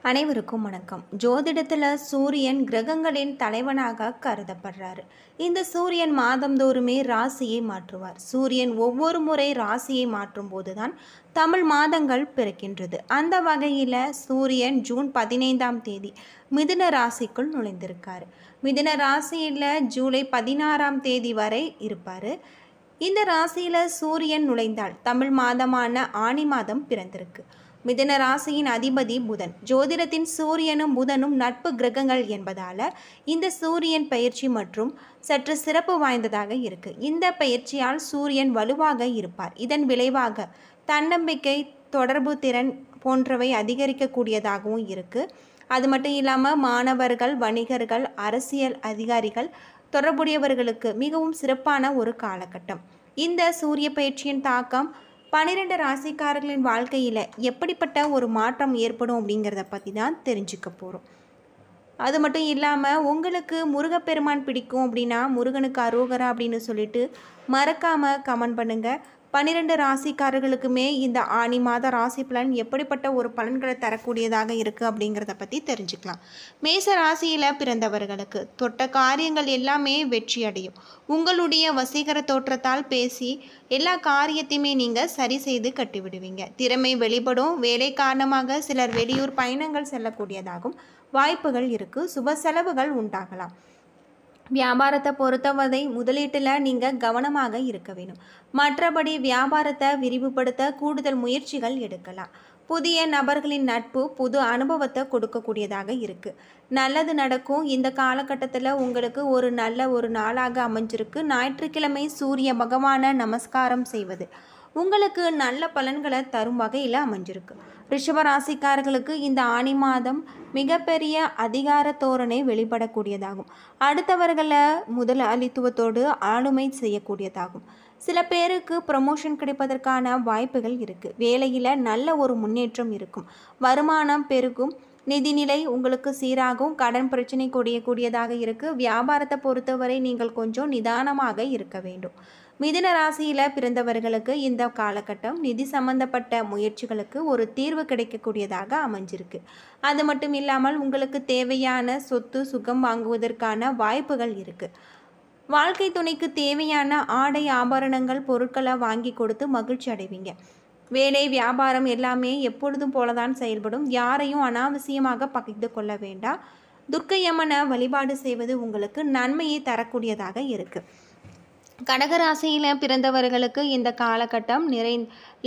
அனைவருக்கும் வணக்கம். ஜோதிடத்தில் சூரியன் கிரகங்களின் தலைவனாக கருதப்படுறாரு. இந்த சூரியன் மாதந்தோறுமே ராசியை மாற்றுவார். சூரியன் ஒவ்வொரு முறை ராசியை மாற்றும் போதுதான் தமிழ் மாதங்கள் பிறக்கின்றது. அந்த வகையில் சூரியன் ஜூன் 15ஆம் தேதி மிதுன ராசிக்குள் நுழைந்திருக்காரு. மிதுன ராசியில் ஜூலை 16ஆம் தேதி வரை இருப்பார். இந்த ராசியில் சூரியன் நுழைந்தால் தமிழ் மாதமான ஆனி மாதம் பிறந்திருக்கு. மிதுன ராசியின் அதிபதி புதன். ஜோதிடத்தின் சூரியனும் புதனும் நட்பு கிரகங்கள் என்பதால் இந்த சூரியன் பயிற்சி மற்றும் சற்று சிறப்பு வாய்ந்ததாக இருக்கு. இந்த பயிற்சியால் சூரியன் வலுவாக இருப்பார். இதன் விளைவாக தன்னம்பிக்கை, தொடர்பு திறன் போன்றவை அதிகரிக்கக்கூடியதாகவும் இருக்குது. அது மட்டும் இல்லாமல் மாணவர்கள், வணிகர்கள், அரசியல் அதிகாரிகள் தொடர்புடையவர்களுக்கு மிகவும் சிறப்பான ஒரு காலகட்டம். இந்த சூரிய பயிற்சியின் தாக்கம் 12 ராசிக்காரர்களின் வாழ்க்கையில் எப்படிப்பட்ட ஒரு மாற்றம் ஏற்படும் அப்படிங்கிறத பற்றி தான் தெரிஞ்சுக்க போகிறோம். அது மட்டும் இல்லாமல் உங்களுக்கு முருகப்பெருமான் பிடிக்கும் அப்படின்னா முருகனுக்கு அரோகரா அப்படின்னு சொல்லிட்டு மறக்காமல் கமெண்ட் பண்ணுங்கள். 12 ராசிக்காரர்களுக்குமே இந்த ஆனி மாத ராசி பலன் எப்படிப்பட்ட ஒரு பலன்களை தரக்கூடியதாக இருக்குது அப்படிங்கிறத பற்றி தெரிஞ்சுக்கலாம். மேச ராசியில் பிறந்தவர்களுக்கு தொட்ட காரியங்கள் எல்லாமே வெற்றி அடையும். உங்களுடைய வசீகர தோற்றத்தால் பேசி எல்லா காரியத்தையுமே நீங்கள் சரி செய்து கட்டிவிடுவீங்க. திறமை வெளிப்படும். வேலை காரணமாக சிலர் வெளியூர் பயணங்கள் செல்லக்கூடியதாகும் வாய்ப்புகள் இருக்குது. சுப செலவுகள் உண்டாகலாம். வியாபாரத்தை பொறுத்தவரை முதலீட்டில் நீங்கள் கவனமாக இருக்க வேணும். மற்றபடி வியாபாரத்தை விரிவுபடுத்த கூடுதல் முயற்சிகள் எடுக்கலாம். புதிய நபர்களின் நட்பு புது அனுபவத்தை கொடுக்கக்கூடியதாக இருக்குது. நல்லது நடக்கும். இந்த காலகட்டத்தில் உங்களுக்கு ஒரு நல்ல நாளாக அமைஞ்சிருக்கு. ஞாயிற்றுக்கிழமை சூரிய பகவானை நமஸ்காரம் செய்வது உங்களுக்கு நல்ல பலன்களை தரும் வகையில் அமைஞ்சிருக்கு. ரிஷபராசிக்காரர்களுக்கு இந்த ஆனி மாதம் மிகப்பெரிய அதிகார தோரணை வெளிப்படக்கூடியதாகும். அடுத்தவர்களை முதலாளித்துவத்தோடு ஆளுமை செய்யக்கூடியதாகும். சில பேருக்கு ப்ரமோஷன் கிடைப்பதற்கான வாய்ப்புகள் இருக்குது. வேலையில் நல்ல ஒரு முன்னேற்றம் இருக்கும். வருமானம் பெருகும். நிதிநிலை உங்களுக்கு சீராகும். கடன் பிரச்சனை கூடியதாக இருக்குது. வியாபாரத்தை பொறுத்தவரை நீங்கள் கொஞ்சம் நிதானமாக இருக்க வேண்டும். மிதுன ராசியில் பிறந்தவர்களுக்கு இந்த காலகட்டம் நிதி சம்பந்தப்பட்ட முயற்சிகளுக்கு ஒரு தீர்வு கிடைக்கக்கூடியதாக அமைஞ்சிருக்கு. அது மட்டும் இல்லாமல் உங்களுக்கு தேவையான சொத்து சுகம் வாங்குவதற்கான வாய்ப்புகள் இருக்குது. வாழ்க்கை துணைக்கு தேவையான ஆடை ஆபரணங்கள் பொருட்களை வாங்கி கொடுத்து மகிழ்ச்சி அடைவீங்க. வேலை வியாபாரம் எல்லாமே எப்பொழுதும் போலதான் செயல்படும். யாரையும் அனாவசியமாக பகிர்ந்து கொள்ள வேண்டாம். துர்க்கையம்மனை வழிபாடு செய்வது உங்களுக்கு நன்மையை தரக்கூடியதாக இருக்குது. கடகராசியில் பிறந்தவர்களுக்கு இந்த காலகட்டம்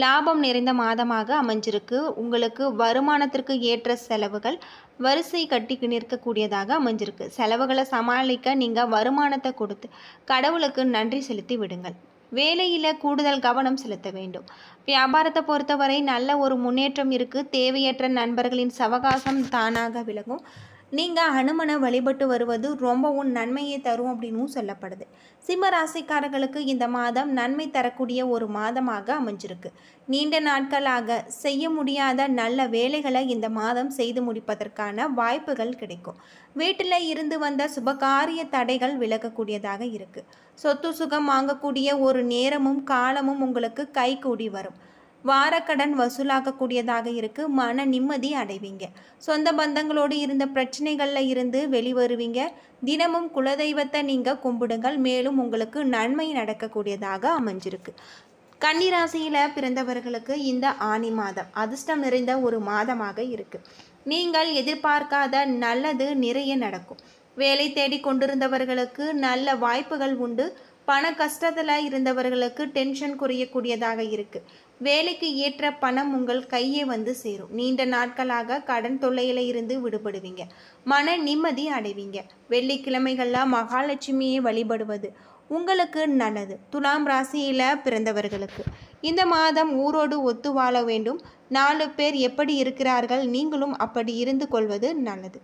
லாபம் நிறைந்த மாதமாக அமைஞ்சிருக்கு. உங்களுக்கு வருமானத்திற்கு ஏற்ற செலவுகள் வரிசை கட்டி நிற்கக்கூடியதாக அமைஞ்சிருக்கு. செலவுகளை சமாளிக்க நீங்கள் வருமானத்தை கொடுத்து கடவுளுக்கு நன்றி செலுத்தி விடுங்கள். வேலையில் கூடுதல் கவனம் செலுத்த வேண்டும். வியாபாரத்தை பொறுத்தவரை நல்ல ஒரு முன்னேற்றம் இருக்குது. தேவையற்ற நண்பர்களின் சவகாசம் தானாக விலகும். நீங்கள் ஹனுமனை வழிபட்டு வருவது ரொம்பவும் நன்மையை தரும் அப்படின்னும் சொல்லப்படுது. சிம்ம ராசிக்காரர்களுக்கு இந்த மாதம் நன்மை தரக்கூடிய ஒரு மாதமாக அமைஞ்சிருக்கு. நீண்ட நாட்களாக செய்ய முடியாத நல்ல வேலைகளை இந்த மாதம் செய்து முடிப்பதற்கான வாய்ப்புகள் கிடைக்கும். வீட்டில் இருந்து வந்த சுபகாரிய தடைகள் விலகக்கூடியதாக இருக்குது. சொத்து சுகம் வாங்கக்கூடிய ஒரு நேரமும் காலமும் உங்களுக்கு கைகூடி வரும். வாரக்கடன் வசூலாகக்கூடியதாக இருக்குது. மன நிம்மதி அடைவீங்க. சொந்த பந்தங்களோடு இருந்த பிரச்சனைகளில் இருந்து வெளிவருவீங்க. தினமும் குலதெய்வத்தை நீங்கள் கும்பிடுங்கள். மேலும் உங்களுக்கு நன்மை நடக்கக்கூடியதாக அமைஞ்சிருக்கு. கன்னிராசியில் பிறந்தவர்களுக்கு இந்த ஆனி மாதம் அதிர்ஷ்டம் நிறைந்த ஒரு மாதமாக இருக்குது. நீங்கள் எதிர்பார்க்காத நல்லது நிறைய நடக்கும். வேலை தேடி கொண்டிருந்தவர்களுக்கு நல்ல வாய்ப்புகள் உண்டு. பண கஷ்டத்தில் இருந்தவர்களுக்கு டென்ஷன் குறையக்கூடியதாக இருக்குது. வேலைக்கு ஏற்ற பணம் உங்கள் கையே வந்து சேரும். நீண்ட நாட்களாக கடன் தொல்லையில் இருந்து விடுபடுவீங்க. மன நிம்மதி அடைவீங்க. வெள்ளிக்கிழமைகளில் மகாலட்சுமியை வழிபடுவது உங்களுக்கு நல்லது. துலாம் ராசியில் பிறந்தவர்களுக்கு இந்த மாதம் ஊரோடு ஒத்து வாழ வேண்டும். 4 பேர் எப்படி இருக்கிறார்கள் நீங்களும் அப்படி இருந்து கொள்வது நல்லது.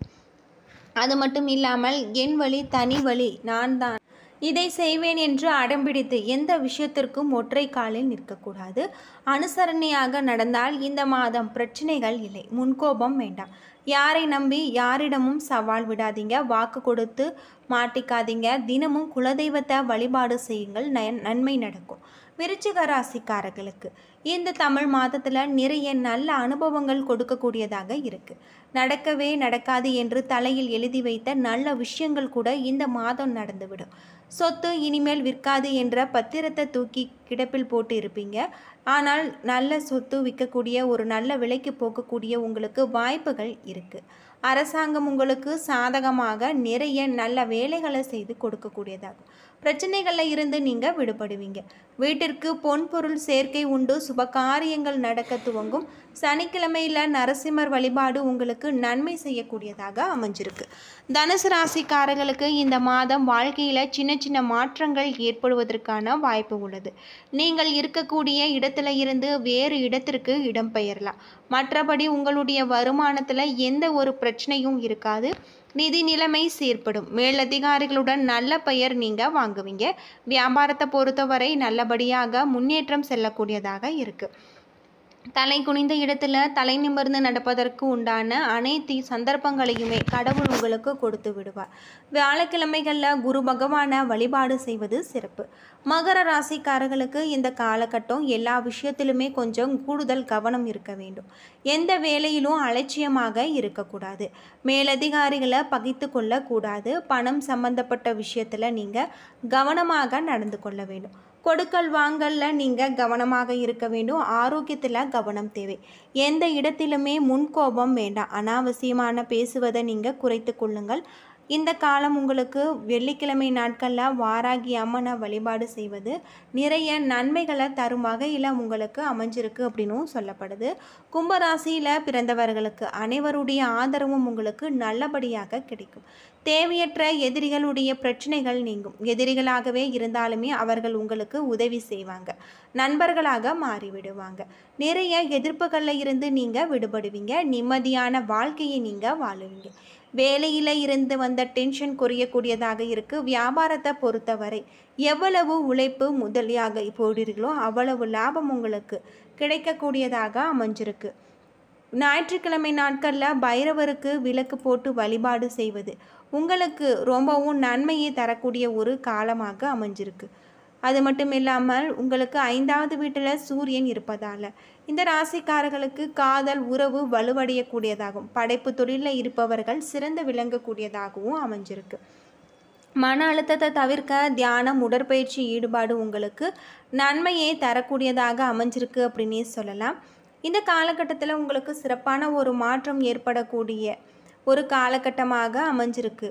அது மட்டும் இல்லாமல் என் வழி தனி வழி, நான் தான் இதை செய்வேன் என்று அடம்பிடித்து எந்த விஷயத்திற்கும் ஒற்றை காலில் நிற்கக்கூடாது. அனுசரணையாக நடந்தால் இந்த மாதம் பிரச்சனைகள் இல்லை. முன்கோபம் வேண்டாம். யாரை நம்பி யாரிடமும் சவால் விடாதீங்க. வாக்கு கொடுத்து மாட்டிக்காதீங்க. தினமும் குலதெய்வத்தை வழிபாடு செய்யுங்கள். நன்மை நடக்கும். விருச்சிக ராசிக்காரர்களுக்கு இந்த தமிழ் மாதத்தில் நிறைய நல்ல அனுபவங்கள் கொடுக்கக்கூடியதாக இருக்குது. நடக்கவே நடக்காது என்று தலையில் எழுதி வைத்த நல்ல விஷயங்கள் கூட இந்த மாதம் நடந்துவிடும். சொத்து இனிமேல் விற்காது என்ற பத்திரத்தை தூக்கி கிடப்பில் போட்டு இருப்பீங்க. ஆனால் நல்ல சொத்து விற்கக்கூடிய ஒரு நல்ல விலைக்கு போகக்கூடிய உங்களுக்கு வாய்ப்புகள் இருக்குது. அரசாங்கம் உங்களுக்கு சாதகமாக நிறைய நல்ல வேலைகளை செய்து கொடுக்கக்கூடியதாகும். பிரச்சனைகளில் இருந்து நீங்கள் விடுபடுவீங்க. வீட்டிற்கு பொன் பொருள் சேர்க்கை உண்டு. சுப காரியங்கள் நடக்க துவங்கும். சனிக்கிழமையில் நரசிம்மர் வழிபாடு உங்களுக்கு நன்மை செய்யக்கூடியதாக அமைஞ்சிருக்கு. தனுசு ராசிக்காரர்களுக்கு இந்த மாதம் வாழ்க்கையில் சின்ன சின்ன மாற்றங்கள் ஏற்படுவதற்கான வாய்ப்பு உள்ளது. நீங்கள் இருக்கக்கூடிய இடத்துல இருந்து வேறு இடத்திற்கு இடம்பெயரலாம். மற்றபடி உங்களுடைய வருமானத்தில் எந்த ஒரு பிரச்சனையும் இருக்காது. நிதி நிலைமை சீர்படும். மேலதிகாரிகளுடன் நல்ல பெயர் நீங்கள் வாங்குவீங்க. வியாபாரத்தை பொறுத்தவரை நல்லபடியாக முன்னேற்றம் செல்லக்கூடியதாக இருக்குது. தலை குனிந்த இடத்துல தலை நிமிர்ந்து நடப்பதற்கு உண்டான அனைத்து சந்தர்ப்பங்களையுமே கடவுள் உங்களுக்கு கொடுத்து விடுவார். வியாழக்கிழமைகளில் குரு பகவானை வழிபாடு செய்வது சிறப்பு. மகர ராசிக்காரர்களுக்கு இந்த காலகட்டம் எல்லா விஷயத்திலுமே கொஞ்சம் கூடுதல் கவனம் இருக்க வேண்டும். எந்த வேலையிலும் அலட்சியமாக இருக்கக்கூடாது. மேலதிகாரிகளை பகைத்து கொள்ளக்கூடாது. பணம் சம்பந்தப்பட்ட விஷயத்தில் நீங்கள் கவனமாக நடந்து கொள்ள வேண்டும். கொடுக்கல் வாங்கல்ல நீங்கள் கவனமாக இருக்க வேண்டும். ஆரோக்கியத்தில் கவனம் தேவை. எந்த இடத்திலுமே முன்கோபம் வேண்டாம். அனாவசியமான பேசுவதை நீங்கள் குறைத்து கொள்ளுங்கள். இந்த காலம் உங்களுக்கு வெள்ளிக்கிழமை நாட்களில் வாராகி அம்மனை வழிபாடு செய்வது நிறைய நன்மைகளை தரும் வகையில் உங்களுக்கு அமைஞ்சிருக்கு அப்படின்னும் சொல்லப்படுது. கும்பராசியில் பிறந்தவர்களுக்கு அனைவருடைய ஆதரவும் உங்களுக்கு நல்லபடியாக கிடைக்கும். தேவையற்ற எதிரிகளுடைய பிரச்சனைகள் நீங்கும். எதிரிகளாகவே இருந்தாலுமே அவர்கள் உங்களுக்கு உதவி செய்வாங்க. நண்பர்களாக மாறிவிடுவாங்க. நிறைய எதிர்ப்புகளில் இருந்து நீங்கள் விடுபடுவீங்க. நிம்மதியான வாழ்க்கையை நீங்கள் வாழுவீங்க. வேலையில் இருந்து வந்த டென்ஷன் குறையக்கூடியதாக இருக்குது. வியாபாரத்தை பொறுத்தவரை எவ்வளவு உழைப்பு முதலியாக போடுறீங்களோ அவ்வளவு லாபம் உங்களுக்கு கிடைக்கக்கூடியதாக அமைஞ்சிருக்கு. ஞாயிற்றுக்கிழமை நாட்களில் பைரவருக்கு விளக்கு போட்டு வழிபாடு செய்வது உங்களுக்கு ரொம்பவும் நன்மையை தரக்கூடிய ஒரு காலமாக அமைஞ்சிருக்கு. அது மட்டும் இல்லாமல் உங்களுக்கு 5வது வீட்டில் சூரியன் இருப்பதால் இந்த ராசிக்காரர்களுக்கு காதல் உறவு வலுவடையக்கூடியதாகவும் படைப்பு தொழிலில் இருப்பவர்கள் சிறந்து விளங்கக்கூடியதாகவும் அமைஞ்சிருக்கு. மன அழுத்தத்தை தவிர்க்க தியானம் உடற்பயிற்சி ஈடுபாடு உங்களுக்கு நன்மையை தரக்கூடியதாக அமைஞ்சிருக்கு அப்படின்னே சொல்லலாம். இந்த காலகட்டத்தில் உங்களுக்கு சிறப்பான ஒரு மாற்றம் ஏற்படக்கூடிய ஒரு காலகட்டமாக அமைஞ்சிருக்கு.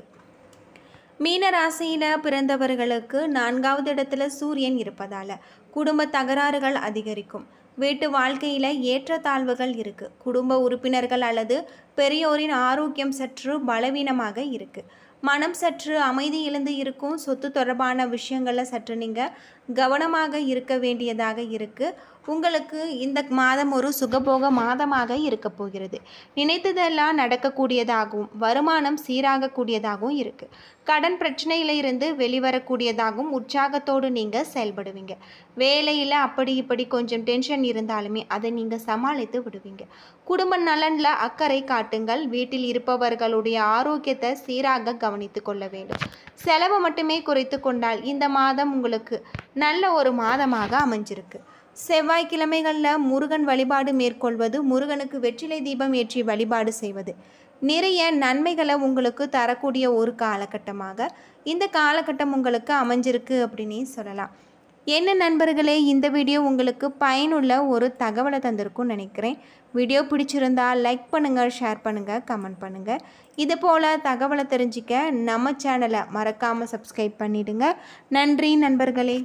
மீன ராசியில் பிறந்தவர்களுக்கு 4வது இடத்துல சூரியன் இருப்பதால் குடும்ப தகராறுகள் அதிகரிக்கும். வீட்டு வாழ்க்கையில் ஏற்றத்தாழ்வுகள் இருக்குது. குடும்ப உறுப்பினர்கள் அல்லது பெரியோரின் ஆரோக்கியம் சற்று பலவீனமாக இருக்குது. மனம் சற்று அமைதி இழந்து இருக்கும். சொத்து தொடர்பான விஷயங்களில் சற்று நீங்கள் கவனமாக இருக்க வேண்டியதாக இருக்குது. உங்களுக்கு இந்த மாதம் ஒரு சுகபோக மாதமாக இருக்க போகிறது. நினைத்ததெல்லாம் நடக்கக்கூடியதாகவும் வருமானம் சீராகக்கூடியதாகவும் இருக்குது. கடன் பிரச்சனையில இருந்து வெளிவரக்கூடியதாகவும் உற்சாகத்தோடு நீங்கள் செயல்படுவீங்க. வேலையில் அப்படி இப்படி கொஞ்சம் டென்ஷன் இருந்தாலுமே அதை நீங்கள் சமாளித்து விடுவீங்க. குடும்ப நலனில் அக்கறை காட்டுங்கள். வீட்டில் இருப்பவர்களுடைய ஆரோக்கியத்தை சீராக கவனித்து கொள்ள வேண்டும். செலவு மட்டுமே குறைத்து கொண்டால் இந்த மாதம் உங்களுக்கு நல்ல ஒரு மாதமாக அமைஞ்சிருக்கு. செவ்வாய்க்கிழமைகளில் முருகன் வழிபாடு மேற்கொள்வது, முருகனுக்கு வெற்றிலை தீபம் ஏற்றி வழிபாடு செய்வது நிறைய நன்மைகளை உங்களுக்கு தரக்கூடிய ஒரு காலகட்டமாக இந்த காலகட்டம் உங்களுக்கு அமைஞ்சிருக்கு அப்படின்னே சொல்லலாம். என்ன நண்பர்களே, இந்த வீடியோ உங்களுக்கு பயனுள்ள ஒரு தகவலை தந்திருக்கும்னு நினைக்கிறேன். வீடியோ பிடிச்சிருந்தால் லைக் பண்ணுங்கள், ஷேர் பண்ணுங்கள், கமெண்ட் பண்ணுங்கள். இது போல் தகவலை தெரிஞ்சிக்க நம்ம சேனலை மறக்காமல் சப்ஸ்கிரைப் பண்ணிவிடுங்க. நன்றி நண்பர்களே.